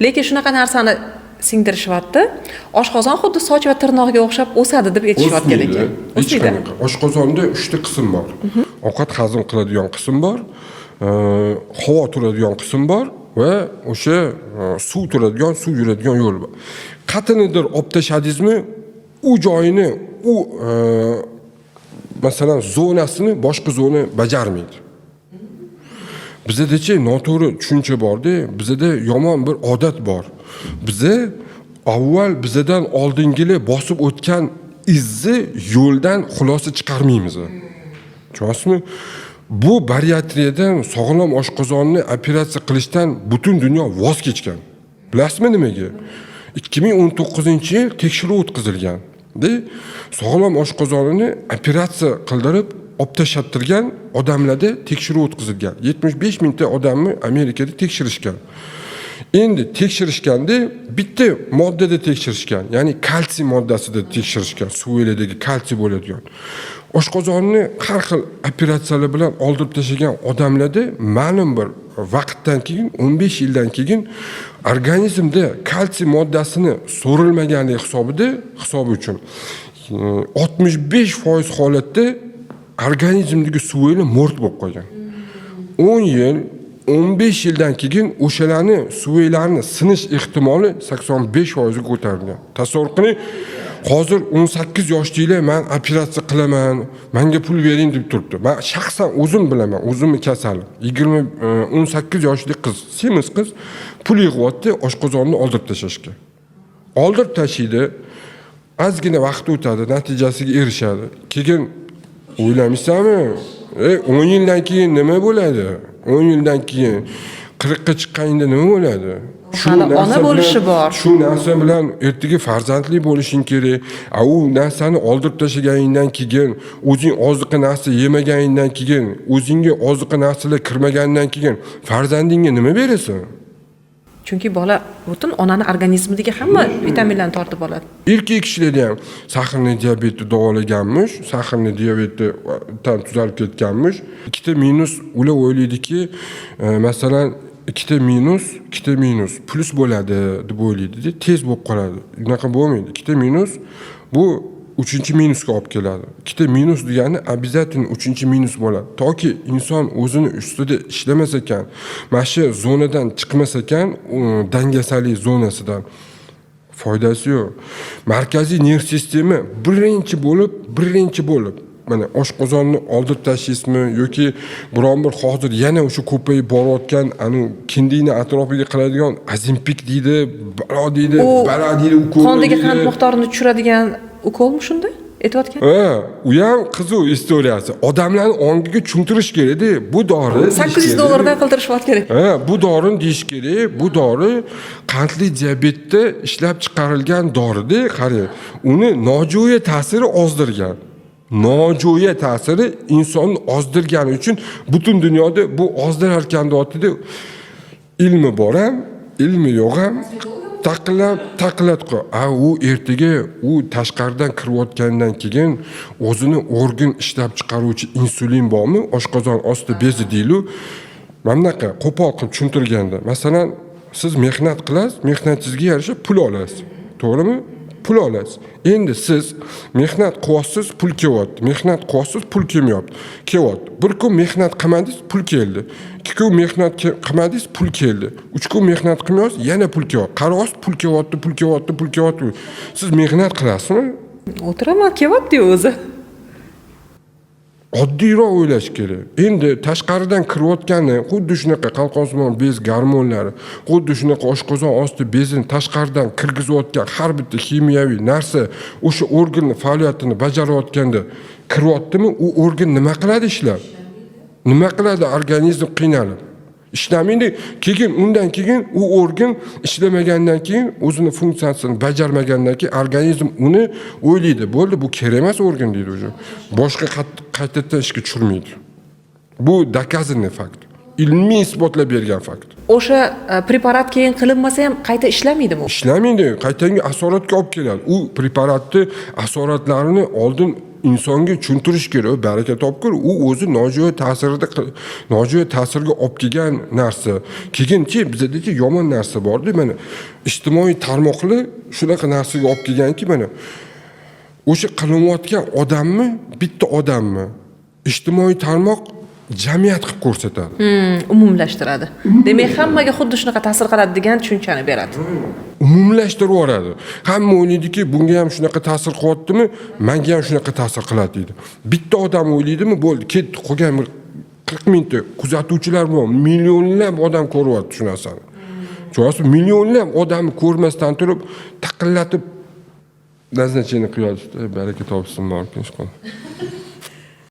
Lekin shunaqa narsani singdirishyapti. Oshqozon xuddi soch va tirnoqga o'xshab o'sadi deb aytishyapgan ekan. Hech qanaqa. Oshqozonda 3 ta qism bor. Ovqat hazm qiladigan qism bor, havo turadigan qism bor va o'sha suv turadigan, suv yuradigan yo'l bor. Qatinidir olib tashladingizmi, u joyini, u masalan zonasini boshqa zona bajarmaydi. Bizda-chi noto'g'ri tushuncha borda, bizda yomon bir odat bor. Biza avval bizdan oldingilar bosib o'tgan izni yo'ldan xulosa chiqarmaymiz. Tushunasizmi? Bu bariatriyadan, sog'lom oshqozonni operatsiya qilishdan butun dunyo voz kechgan. Bilasizmi nimaga? 2019-yil tekshiruv o'tkazilgan. Sog'lom oshqozonini operatsiya qildirib olib tashlattirgan odamlarda tekshiruv o'tkazilgan. 75 mingta odamni Amerikada tekshirishgan. Endi tekshirishganda bitta moddada tekshirishgan, ya'ni kalsiy moddasida tekshirishgan, suveladagi kalsiy bo'ladigan. Oshqozonni har xil operatsiyalar bilan oldirib tashlagan odamlarda ma'lum bir vaqtdan keyin, 15 yildan keyin organizmda kalsiy moddasini so'rilmaganligi hisobi uchun 65% holatda organizmdagi suveli mo'rt bo'lib qolgan. 10 yil, 15 yildan keyin o'shalarni suvelarini sinish ehtimoli 85% ga ko'tarilgan. Tasavvur qiling, hozir 18 yoshdagilar men operatsiya qilaman, menga pul bering deb turibdi. Men shaxsan o'zim bilaman, o'zimni kasalim. 18 yoshli qiz, semiz qiz pul yig'yapti oshqozonni oldirib tashlashga. Oldirib tashlaydi, ozgina vaqt o'tadi, natijasiga erishadi. Keyin o'ylamaysanmi? 10 yildan keyin nima bo'ladi? 10 yildan keyin 40 ga chiqqanda nima bo'ladi? Hali ona bo'lishi bor. Shu narsa bilan ertaga farzandli bo'lishing kerak. U narsani oldirib tashlaganingdan keyin, o'zing oziqa narsa yemaganingdan keyin, o'zingga oziqa narsalar kirmagandan keyin farzandingga nima berasan? Chunki bola butun onani organizmidagi hamma vitaminlarni tortib oladi. Erkak kishilarda ham sahrli diabetni davolaganmish, sahrli diabetdan tuzalib ketganmish. Ikkita minus ular o'ylaydiki, masalan, ikkita minus plus bo'ladi deb o'ylaydi, tez bo'lib qoladi. Unaqa bo'lmaydi. Ikkita minus bu 3-minusga olib keladi. Ikkita minus degani обязательно 3-minus bo'ladi. Toki inson o'zini ustida ishlamas ekan, mana shu zonadan chiqmas ekan, dangasalik zonasidan foydasi yo'q. Markaziy nerv sistema birinchi bo'lib mana oshqozonni oldirib tashlaysizmi yoki biron bir hozir yana o'sha ko'payib borayotgan kindiyni atrofiga qiladigan azimpik deydi, balo deydi, ukol. Qondagi qand miqdorini tushiradigan ukolmi shunda? Aytayotgan? U ham qiziq istoriyasi. Odamlarni ongiga tushuntirish kerak-da. Bu dori $800 dan qildirishvat kerak. Bu dorini deyish kerak. Bu dori qandli diabetda ishlab chiqarilgan dori-da, qarang. Uni nojo'ya ta'siri ozdirgan. Nojo'ya ta'siri insonni ozdirgani uchun butun dunyoda bu ozdirarkan ortida ilmi bor ham, ilmi yo'q ham taqillat qo'y. U ertaga u tashqaridan kirayotgandan keyin o'zini organ ishlab chiqaruvchi insulin bormi? Oshqozon osti bezi deylu. Mana bunaqa qo'pol qilib tushuntirganda, masalan, siz mehnat qilasiz, mehnatingizga yarasha pul olasiz. To'g'rimi? Pul olasiz. Endi siz mehnat qilyapsiz, pul kelyapti. Mehnat qilyapsiz, pul kelmayapti. Bir kun mehnat qilmadingiz, pul keldi. 2 kun mehnat qilmadingiz, pul keldi. 3 kun mehnat qilmaysiz, yana pul kelyapti. Qaraysiz, pul kelyapti. Siz mehnat qilasizmi? O'tiraman, kelyapti o'zi. Oddiyroq o'ylash kerak. Endi tashqaridan kirayotgani, xuddi shunaqa qalqonsimon bez gormonlari, xuddi shunaqa oshqozon osti bezini tashqaridan kirgizayotgan har bitta kimyoviy narsa o'sha organning faoliyatini bajarayotganda kiryaptimi, u organ nima qiladi ishlab? Nima qiladi organizm qiynalib? Ishlamaydi. Undan keyin u organ ishlamagandan keyin, o'zini funksiyasini bajarmagandan keyin organizm uni o'ylaydi. Bo'ldi, bu kerak emas organ deydi o'sha. Boshqa qaytadan ishga tushirmaydi. Bu dokazanniy fakt. Ilmiy isbotlab bergan fakt. O'sha preparat keyin qilinmasa ham qayta ishlamaydimi? Ishlamaydi, qaytanga asoratga olib keladi. U preparatni asoratlarini oldin insonga tushuntirish kerak, baraka topgur, u o'zi nojo'ya ta'sirga olib kelgan narsa. Keyinchi bizda yomon narsa bor-da, mana ijtimoiy tarmoqlar shunaqa narsaga olib kelganki, mana o'sha qilinayotgan odammi, bitta odammi? Ijtimoiy tarmoq jamiyat qilib ko'rsatadi. Umumlashtiradi. Demak, hammaga xuddi shunaqa ta'sir qiladi degan tushunchani beradi. Umumlashtirib yuboradi. Hamma o'ylaydiki, bunga ham shunaqa ta'sir qilyaptimi, menga ham shunaqa ta'sir qiladi deydi. Bitta odam o'ylaydimi, bo'ldi, ketdi, qolgan 40 mingta kuzatuvchilar bor, millionlab odam ko'ryapti shu narsani. Chunki millionlab odamni ko'rmasdan turib, taqillatib nazarchini qilyapti. Baraka topsin, borkin ishqon.